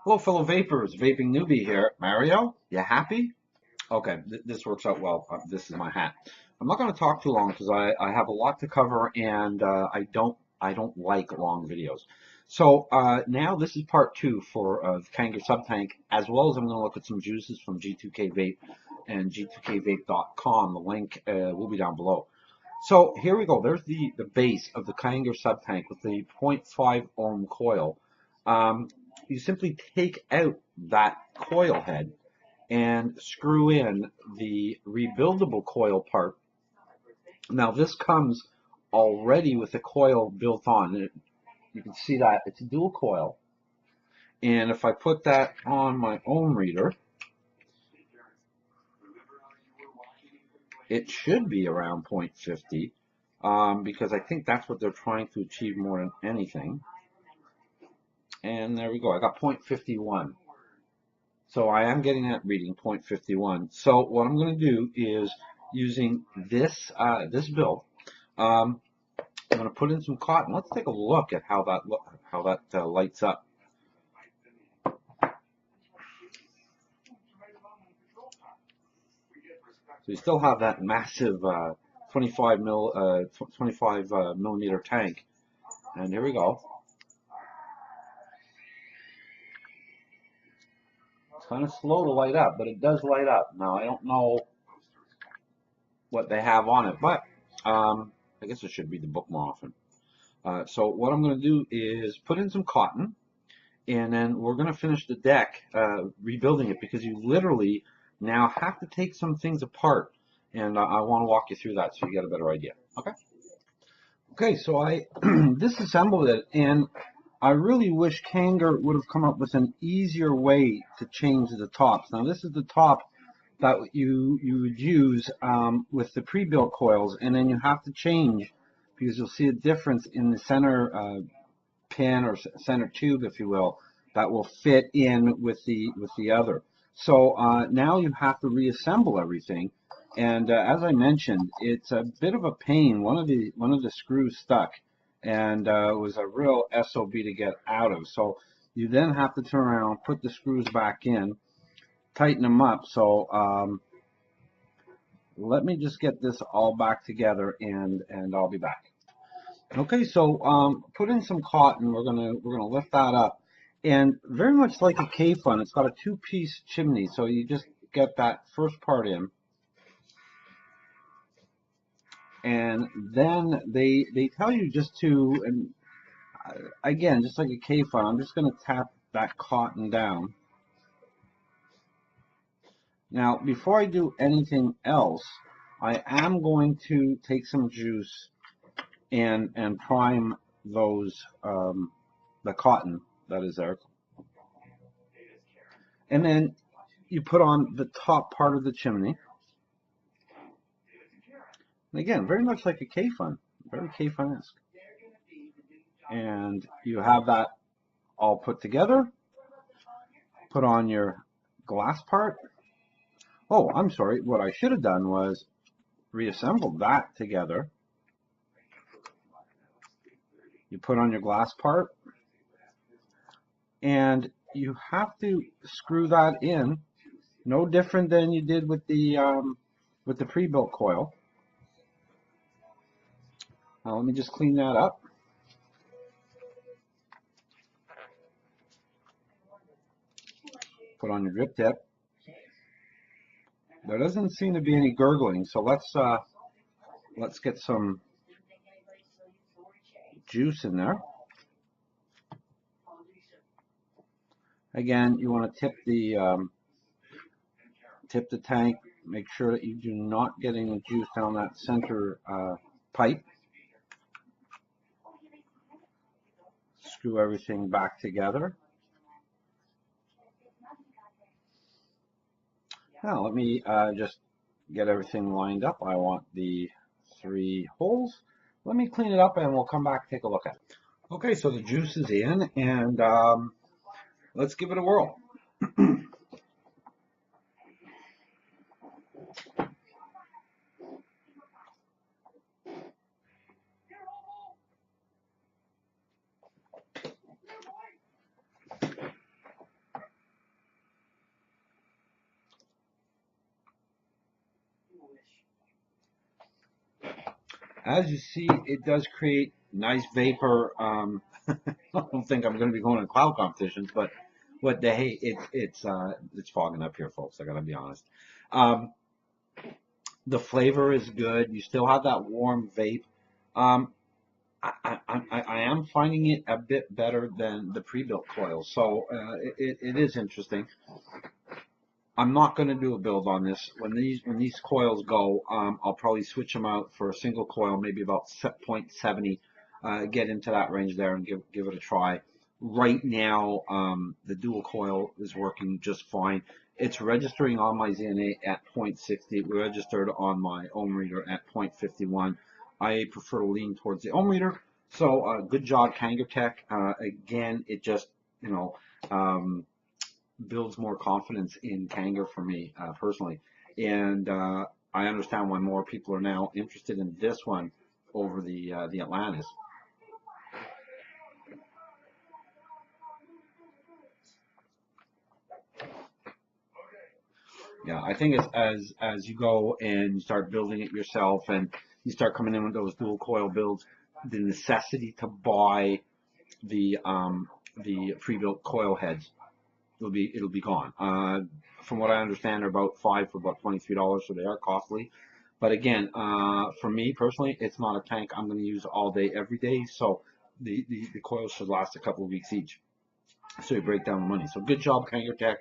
Hello, fellow vapors. Vaping newbie here. Mario, you happy? Okay, this works out well. This is my hat. I'm not going to talk too long because I have a lot to cover and I don't like long videos. So now this is part two for Kanger Suntank, as well as I'm going to look at some juices from G2K Vape and G2KVape.com. The link will be down below. So here we go. There's the base of the Kanger Suntank with the 0.5 ohm coil. You simply take out that coil head and screw in the rebuildable coil part. Now this comes already with the coil built on. You can see that it's a dual coil. And if I put that on my ohm reader, it should be around 0.50 because I think that's what they're trying to achieve more than anything. And there we go. I got 0.51. So I am getting that reading, 0.51. So what I'm going to do is using this build, I'm going to put in some cotton. Let's take a look at how that lights up. So you still have that massive 25 millimeter tank, and here we go. It's kind of slow to light up, but it does light up. Now I don't know what they have on it, but I guess I should read the book more often. So what I'm going to do is put in some cotton, and then we're going to finish the deck rebuilding it, because you literally now have to take some things apart, and I want to walk you through that so you get a better idea. Okay, so I disassembled it, and I really wish Kanger would have come up with an easier way to change the tops. Now this is the top that you would use with the pre-built coils, and then you have to change because you'll see a difference in the center pin or center tube, if you will, that will fit in with the other. So now you have to reassemble everything, and as I mentioned, it's a bit of a pain. One of the screws stuck, and it was a real SOB to get out of. So you then have to turn around, put the screws back in, tighten them up. So let me just get this all back together, and I'll be back. Okay, so put in some cotton. We're gonna lift that up, and very much like a K-Fun, it's got a two-piece chimney. So you just get that first part in, and then they tell you just to, and again, just like a K-Fun, I'm just gonna tap that cotton down. Now, before I do anything else, I am going to take some juice and prime those the cotton that is there, and then you put on the top part of the chimney. And again, very much like a K-Fun, very K-Fun-esque. And you have that all put together. Put on your glass part. Oh, I'm sorry. What I should have done was reassembled that together. You put on your glass part, and you have to screw that in, no different than you did with the pre-built coil. Now let me just clean that up. Put on your drip tip. There doesn't seem to be any gurgling, so let's get some juice in there. Again, you want to tip the tank. Make sure that you do not get any juice down that center pipe. Screw everything back together. Now let me just get everything lined up. I want the 3 holes. Let me clean it up, and we'll come back and take a look at it. Okay, so the juice is in, and let's give it a whirl. As you see, it does create nice vapor. I don't think I'm going to be going to cloud competitions, but what the hey, it's fogging up here, folks. I got to be honest. Um, the flavor is good. You still have that warm vape. Um, I am finding it a bit better than the pre-built coils, so it is interesting. I'm not going to do a build on this. When these coils go, I'll probably switch them out for a single coil, maybe about 0.70, get into that range there and give it a try. Right now, the dual coil is working just fine. It's registering on my ZNA at 0.60. We registered on my ohm reader at 0.51. I prefer to lean towards the ohm reader. So good job, Kanger Tech. Again, it just, you know, um, builds more confidence in Kanger for me personally, and I understand why more people are now interested in this one over the Atlantis. Yeah, I think as you go and you start building it yourself, and you start coming in with those dual coil builds, the necessity to buy the pre-built coil heads it'll be gone. From what I understand, they're about five for about $23, so they are costly. But again, for me personally, it's not a tank I'm going to use all day, every day. So the coils should last a couple of weeks each. So you break down the money. So good job, Kanger Tech.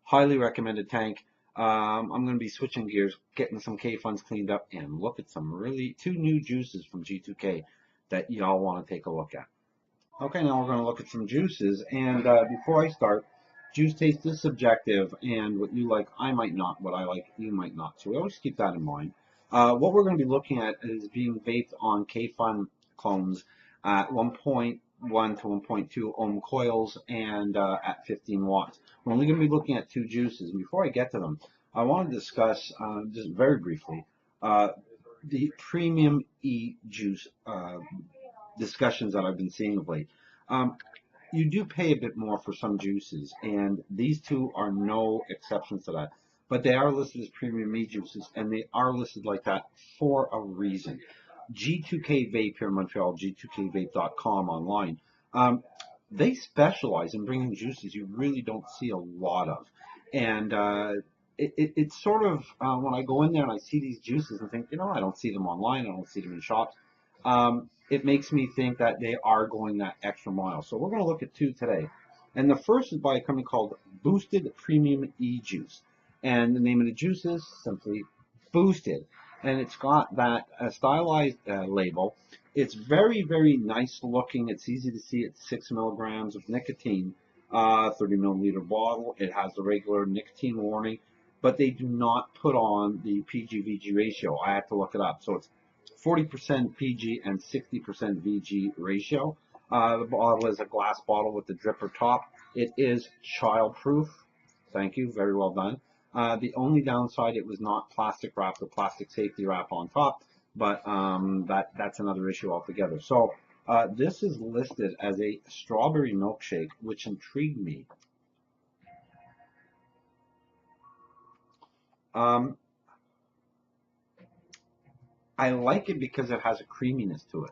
Highly recommended tank. I'm going to be switching gears, getting some K funds cleaned up, and look at some really two new juices from G2K that y'all want to take a look at. Okay, now we're going to look at some juices. And before I start, juice taste is subjective, and what you like, I might not. What I like, you might not. So we always keep that in mind. What we're going to be looking at is being vaped on K-Fun clones at 1.1 to 1.2 ohm coils and at 15 watts. We're only going to be looking at two juices. And before I get to them, I want to discuss just very briefly uh, the premium E juice discussions that I've been seeing of late. Um, you do pay a bit more for some juices, and these two are no exceptions to that. But they are listed as premium meat juices, and they are listed like that for a reason. G2K Vape here in Montreal, g2kvape.com online, they specialize in bringing juices you really don't see a lot of. And it's sort of, when I go in there and I see these juices and think, I don't see them online, I don't see them in shops, it makes me think that they are going that extra mile. So we're going to look at two today. And the first is by a company called Boosted Premium E-Juice. And the name of the juice is simply Boosted. And it's got that stylized label. It's very, very nice looking. It's easy to see. It's 6 milligrams of nicotine, 30 milliliter bottle. It has the regular nicotine warning, but they do not put on the PG-VG ratio. I had to look it up. So it's 40% PG and 60% VG ratio. The bottle is a glass bottle with the dripper top. It is child-proof. Thank you. Very well done. The only downside, it was not plastic wrap, the plastic safety wrap on top, but that's another issue altogether. So this is listed as a strawberry milkshake, which intrigued me. Um, I like it because it has a creaminess to it.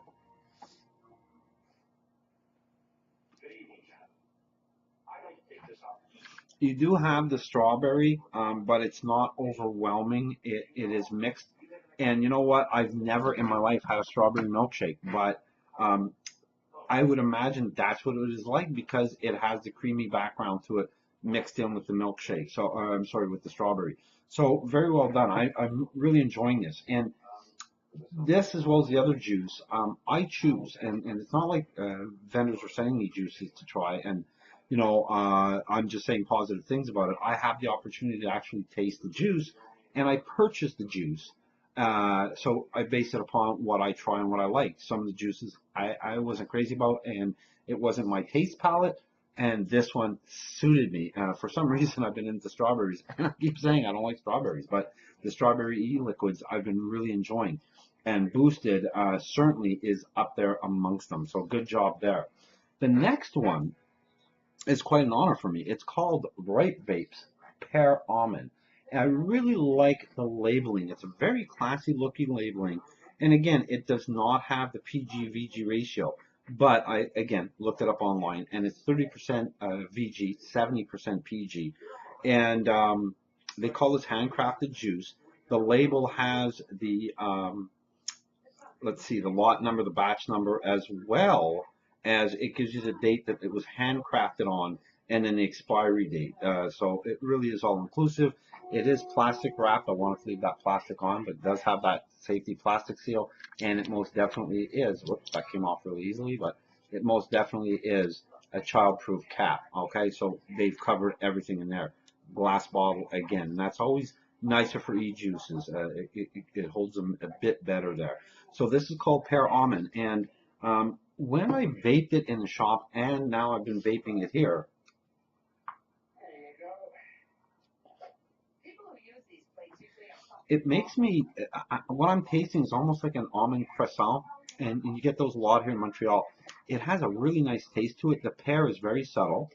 You do have the strawberry, but it's not overwhelming. It is mixed. And you know what? I've never in my life had a strawberry milkshake, but um, I would imagine that's what it is like because it has the creamy background to it mixed in with the milkshake. So I'm sorry, with the strawberry. So very well done. I'm really enjoying this. And this as well as the other juice, I choose, and it's not like vendors are sending me juices to try, and I'm just saying positive things about it. I have the opportunity to actually taste the juice, and I purchase the juice. So I base it upon what I try and what I like. Some of the juices I wasn't crazy about, and it wasn't my taste palette. And this one suited me. For some reason, I've been into strawberries. And I keep saying I don't like strawberries, but the strawberry e-liquids I've been really enjoying. And Boosted certainly is up there amongst them. So good job there. The next one is quite an honor for me. It's called Ripe Vapes Pear Almond. And I really like the labeling. It's a very classy looking labeling. And again, it does not have the PG-VG ratio. But I, again, looked it up online, and it's 30% VG, 70% PG. And they call this handcrafted juice. The label has the, let's see, the lot number, the batch number, as well as it gives you the date that it was handcrafted on and then the expiry date. So it really is all inclusive. It is plastic wrapped. I want to leave that plastic on, but it does have that safety plastic seal, and it most definitely is. Whoops, that came off really easily, but it most definitely is a child-proof cap. Okay, so they've covered everything in there. Glass bottle again, and that's always nicer for e-juices. It holds them a bit better there. So this is called pear almond, and when I vaped it in the shop, and now I've been vaping it here, it makes me, what I'm tasting is almost like an almond croissant, and you get those a lot here in Montreal. It has a really nice taste to it. The pear is very subtle.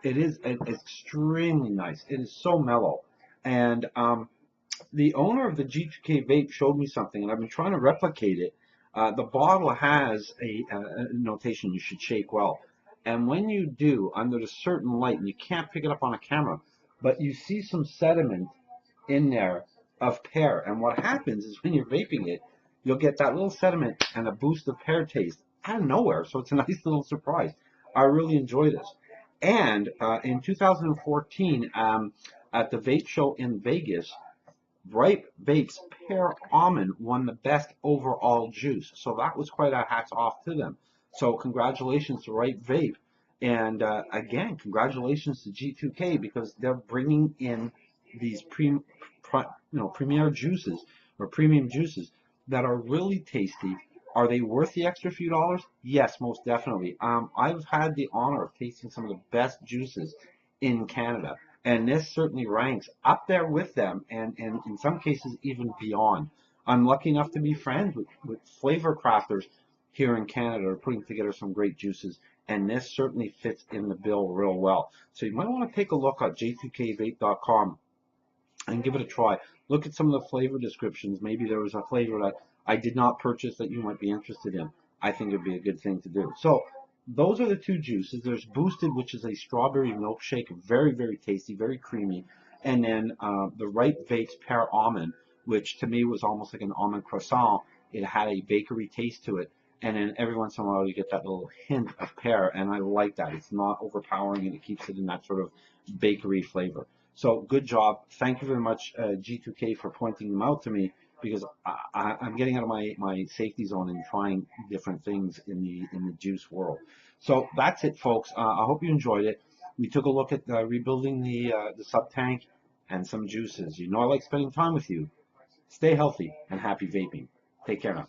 It is extremely nice. It is so mellow. And the owner of the G2K vape showed me something, and I've been trying to replicate it. The bottle has a notation, you should shake well. And when you do, under a certain light, and you can't pick it up on a camera, but you see some sediment in there of pear. And what happens is when you're vaping it, you'll get that little sediment and a boost of pear taste out of nowhere. So it's a nice little surprise. I really enjoy this. And in 2014, at the vape show in Vegas, Ripe Vape's Pear Almond won the best overall juice. So that was quite a hats off to them. So congratulations to Ripe Vape. And again, congratulations to G2K because they're bringing in these premier juices or premium juices that are really tasty. Are they worth the extra few dollars? Yes, most definitely. I've had the honor of tasting some of the best juices in Canada, and this certainly ranks up there with them, and in some cases even beyond. I'm lucky enough to be friends with flavor crafters here in Canada, are putting together some great juices, and this certainly fits in the bill real well. So you might want to take a look at j2kvape.com and give it a try. Look at some of the flavor descriptions. Maybe there was a flavor that I did not purchase that you might be interested in. I think it'd be a good thing to do. So those are the two juices. There's Boosted, which is a strawberry milkshake, very, very tasty, very creamy. And then the Ripe Vapes Pear Almond, which to me was almost like an almond croissant. It had a bakery taste to it. And then every once in a while you get that little hint of pear, and I like that. It's not overpowering, and it keeps it in that sort of bakery flavor. So good job. Thank you very much, G2K, for pointing them out to me, because I'm getting out of my safety zone and trying different things in the juice world. So that's it, folks. I hope you enjoyed it. We took a look at rebuilding the Subtank and some juices. You know I like spending time with you. Stay healthy and happy vaping. Take care now.